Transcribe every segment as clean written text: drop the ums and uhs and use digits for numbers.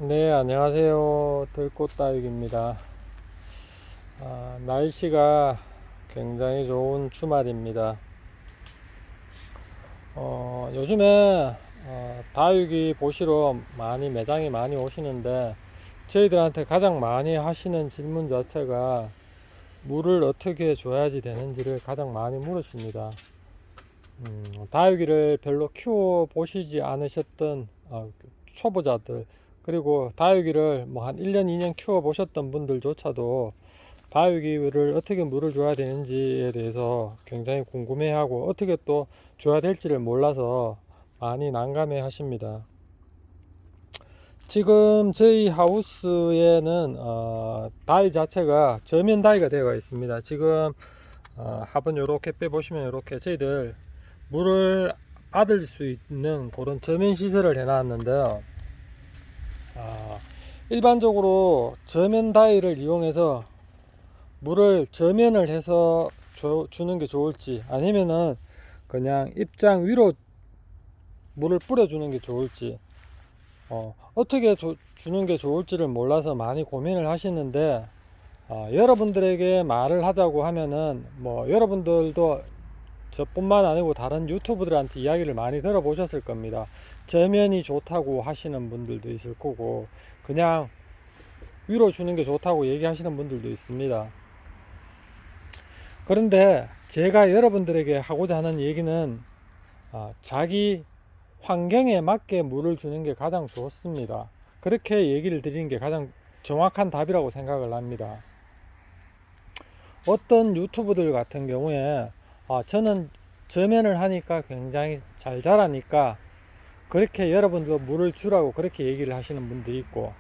네, 안녕하세요. 들꽃다육입니다. 날씨가 굉장히 좋은 주말입니다. 요즘에 다육이 보시러 매장에 많이 오시는데, 저희들한테 가장 많이 하시는 질문 자체가 물을 어떻게 줘야지 되는지를 가장 많이 물으십니다. 다육이를 별로 키워 보시지 않으셨던 초보자들, 그리고 다육이를 뭐 한 1년, 2년 키워 보셨던 분들조차도 다육이를 어떻게 물을 줘야 되는지에 대해서 굉장히 궁금해하고, 어떻게 또 줘야 될지를 몰라서 많이 난감해 하십니다. 지금 저희 하우스에는 다이 자체가 저면 다이가 되어 있습니다. 지금 화분 이렇게 빼보시면 이렇게 저희들 물을 받을 수 있는 그런 저면 시설을 해놨는데요. 일반적으로 저면 다이를 이용해서 물을 저면을 해서 주는 게 좋을지, 아니면은 그냥 입장 위로 물을 뿌려주는 게 좋을지, 어떻게 주는 게 좋을지를 몰라서 많이 고민을 하시는데, 여러분들에게 말을 하자고 하면은 뭐 여러분들도 저뿐만 아니고 다른 유튜브들한테 이야기를 많이 들어보셨을 겁니다. 저면이 좋다고 하시는 분들도 있을 거고, 그냥 위로 주는 게 좋다고 얘기하시는 분들도 있습니다. 그런데 제가 여러분들에게 하고자 하는 얘기는 자기 환경에 맞게 물을 주는 게 가장 좋습니다. 그렇게 얘기를 드리는 게 가장 정확한 답이라고 생각을 합니다. 어떤 유튜브들 같은 경우에 저는 저면을 하니까 굉장히 잘 자라니까 그렇게 여러분도 물을 주라고 그렇게 얘기를 하시는 분도 있고,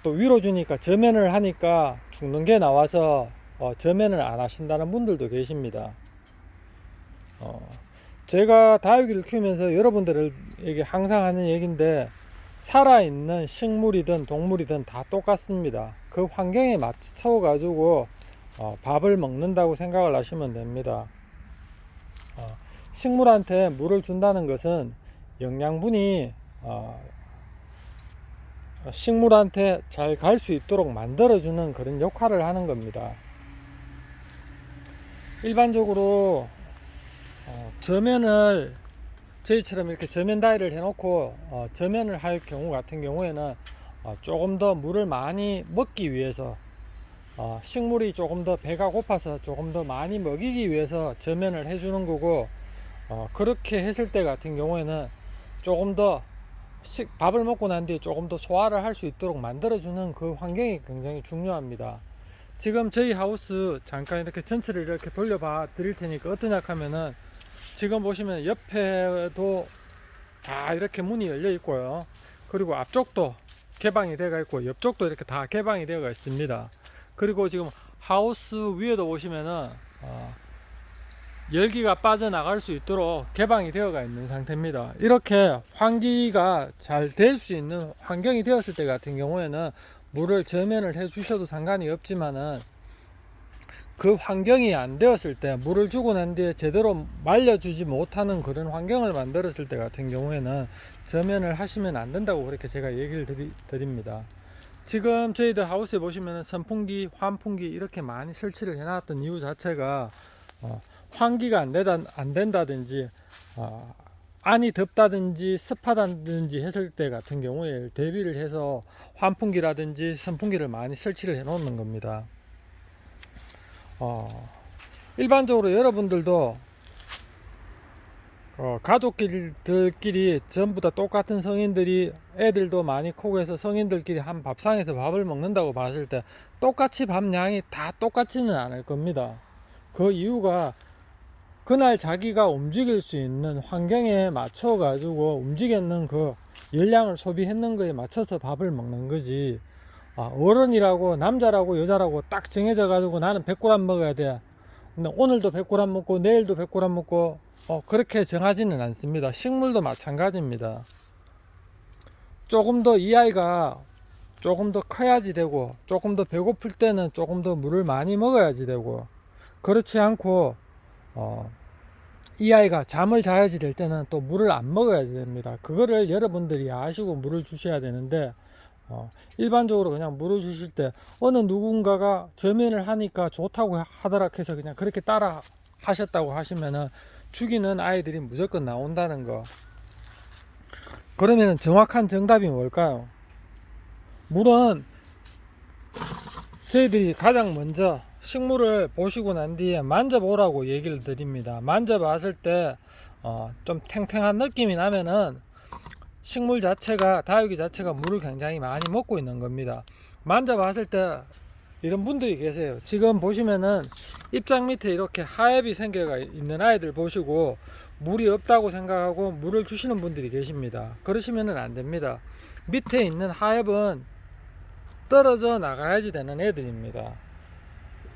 또 위로 주니까 저면을 하니까 죽는 게 나와서 저면을 안 하신다는 분들도 계십니다. 어, 제가 다육이를 키우면서 여러분들에게 항상 하는 얘기인데, 살아있는 식물이든 동물이든 다 똑같습니다. 그 환경에 맞춰 가지고 밥을 먹는다고 생각을 하시면 됩니다. 어, 식물한테 물을 준다는 것은 영양분이 식물한테 잘 갈 수 있도록 만들어주는 그런 역할을 하는 겁니다. 일반적으로 저면을 저희처럼 이렇게 저면 다이를 해놓고 저면을 할 경우 같은 경우에는 조금 더 물을 많이 먹기 위해서, 식물이 조금 더 배가 고파서 조금 더 많이 먹이기 위해서 저면을 해주는 거고, 그렇게 했을 때 같은 경우에는 조금 더 밥을 먹고 난 뒤에 조금 더 소화를 할 수 있도록 만들어주는 그 환경이 굉장히 중요합니다. 지금 저희 하우스 잠깐 이렇게 전체를 이렇게 돌려봐 드릴 테니까 어떠냐 하면은, 지금 보시면 옆에도 다 이렇게 문이 열려 있고요. 그리고 앞쪽도 개방이 되어 있고, 옆쪽도 이렇게 다 개방이 되어 있습니다. 그리고 지금 하우스 위에도 보시면은 열기가 빠져나갈 수 있도록 개방이 되어 있는 상태입니다. 이렇게 환기가 잘 될 수 있는 환경이 되었을 때 같은 경우에는 물을 저면을 해 주셔도 상관이 없지만은, 그 환경이 안 되었을 때, 물을 주고 난 뒤에 제대로 말려주지 못하는 그런 환경을 만들었을 때 같은 경우에는 저면을 하시면 안 된다고 그렇게 제가 얘기를 드립니다. 지금 저희들 하우스에 보시면 선풍기, 환풍기 이렇게 많이 설치를 해놨던 이유 자체가 환기가 안 된다든지, 안이 덥다든지 습하다든지 했을 때 같은 경우에 대비를 해서 환풍기라든지 선풍기를 많이 설치를 해 놓는 겁니다. 일반적으로 여러분들도 가족들끼리 전부 다 똑같은 성인들이, 애들도 많이 크고 해서 성인들끼리 한 밥상에서 밥을 먹는다고 봤을 때 똑같이 밥 양이 다 똑같지는 않을 겁니다. 그 이유가 그날 자기가 움직일 수 있는 환경에 맞춰 가지고 움직였는 그 열량을 소비했는 거에 맞춰서 밥을 먹는 거지, 어른이라고 남자라고 여자라고 딱 정해져 가지고 나는 100g 먹어야 돼, 근데 오늘도 100g 먹고 내일도 100g 먹고 그렇게 정하지는 않습니다. 식물도 마찬가지입니다. 조금 더 이 아이가 조금 더 커야지 되고, 조금 더 배고플 때는 조금 더 물을 많이 먹어야지 되고, 그렇지 않고 이 아이가 잠을 자야지 될 때는 또 물을 안 먹어야 됩니다. 그거를 여러분들이 아시고 물을 주셔야 되는데 일반적으로 그냥 물을 주실 때 어느 누군가가 저면을 하니까 좋다고 하더라 해서 그냥 그렇게 따라 하셨다고 하시면은 죽이는 아이들이 무조건 나온다는 거. 그러면 정확한 정답이 뭘까요? 물은 저희들이 가장 먼저 식물을 보시고 난 뒤에 만져보라고 얘기를 드립니다. 만져봤을 때 좀 탱탱한 느낌이 나면은 식물 자체가, 다육이 자체가 물을 굉장히 많이 먹고 있는 겁니다. 만져봤을 때 이런 분들이 계세요. 지금 보시면은 입장 밑에 이렇게 하엽이 생겨 있는 아이들 보시고 물이 없다고 생각하고 물을 주시는 분들이 계십니다. 그러시면은 안 됩니다. 밑에 있는 하엽은 떨어져 나가야지 되는 애들입니다.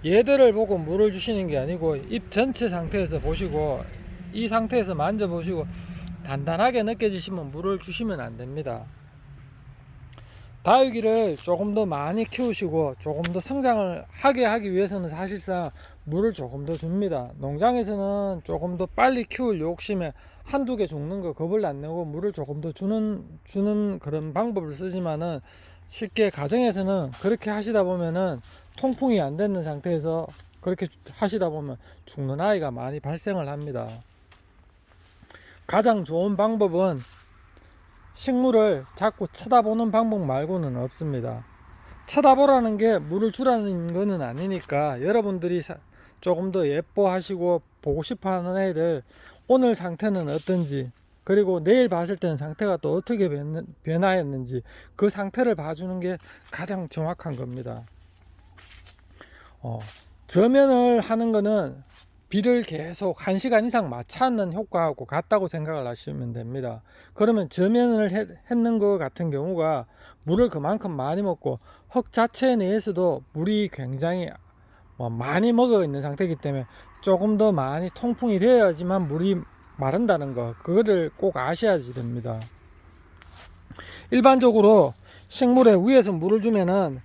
얘들을 보고 물을 주시는 게 아니고 잎 전체 상태에서 보시고 이 상태에서 만져보시고 단단하게 느껴지시면 물을 주시면 안 됩니다. 다육이를 조금 더 많이 키우시고 조금 더 성장을 하게 하기 위해서는 사실상 물을 조금 더 줍니다. 농장에서는 조금 더 빨리 키울 욕심에 한두 개 죽는 거 겁을 안 내고 물을 조금 더 주는 그런 방법을 쓰지만은 쉽게 가정에서는 그렇게 하시다 보면은 통풍이 안 되는 상태에서 그렇게 하시다 보면 죽는 아이가 많이 발생을 합니다. 가장 좋은 방법은 식물을 자꾸 쳐다보는 방법 말고는 없습니다. 쳐다보라는 게 물을 주라는 거는 아니니까 여러분들이 조금 더 예뻐하시고 보고 싶어 하는 애들 오늘 상태는 어떤지, 그리고 내일 봤을 때는 상태가 또 어떻게 변화했는지 그 상태를 봐주는 게 가장 정확한 겁니다. 저면을 하는 거는 비를 계속 1시간 이상 맞춰는 효과하고 같다고 생각을 하시면 됩니다. 그러면 저면을 했는 것 같은 경우가 물을 그만큼 많이 먹고 흙 자체 내에서도 물이 굉장히 많이 먹어 있는 상태이기 때문에 조금 더 많이 통풍이 되어야지만 물이 마른다는 거, 그거를 꼭 아셔야지 됩니다. 일반적으로 식물에 위에서 물을 주면은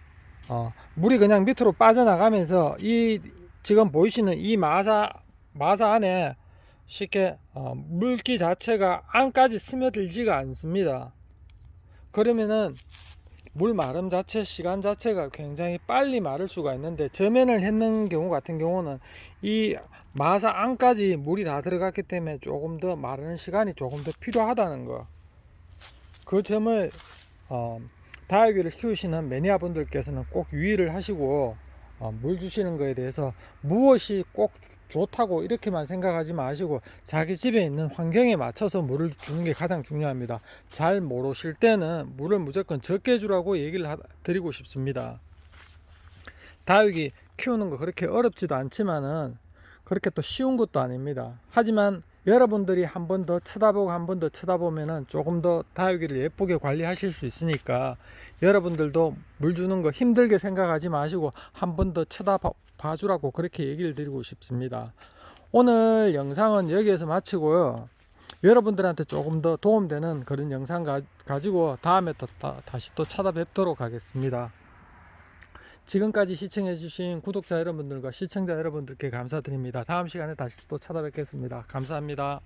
물이 그냥 밑으로 빠져나가면서 이 지금 보이시는 이 마사 안에 쉽게 물기 자체가 안까지 스며들지가 않습니다. 그러면은 물 마름 자체 시간 자체가 굉장히 빨리 마를 수가 있는데 저면을 했는 경우 같은 경우는 이 마사 안까지 물이 다 들어갔기 때문에 조금 더 마르는 시간이 조금 더 필요하다는 거, 그 점을 다육이를 키우시는 매니아 분들께서는 꼭 유의를 하시고 물 주시는 거에 대해서 무엇이 꼭 좋다고 이렇게만 생각하지 마시고 자기 집에 있는 환경에 맞춰서 물을 주는 게 가장 중요합니다. 잘 모르실 때는 물을 무조건 적게 주라고 얘기를 드리고 싶습니다. 다육이 키우는 거 그렇게 어렵지도 않지만은 그렇게 또 쉬운 것도 아닙니다. 하지만 여러분들이 한 번 더 쳐다보고 한 번 더 쳐다보면은 조금 더 다육이를 예쁘게 관리하실 수 있으니까 여러분들도 물 주는 거 힘들게 생각하지 마시고 한 번 더 쳐다봐 주라고 그렇게 얘기를 드리고 싶습니다. 오늘 영상은 여기에서 마치고요. 여러분들한테 조금 더 도움되는 그런 영상 가지고 다음에 다시 또 찾아뵙도록 하겠습니다. 지금까지 시청해주신 구독자 여러분들과 시청자 여러분들께 감사드립니다. 다음 시간에 다시 또 찾아뵙겠습니다. 감사합니다.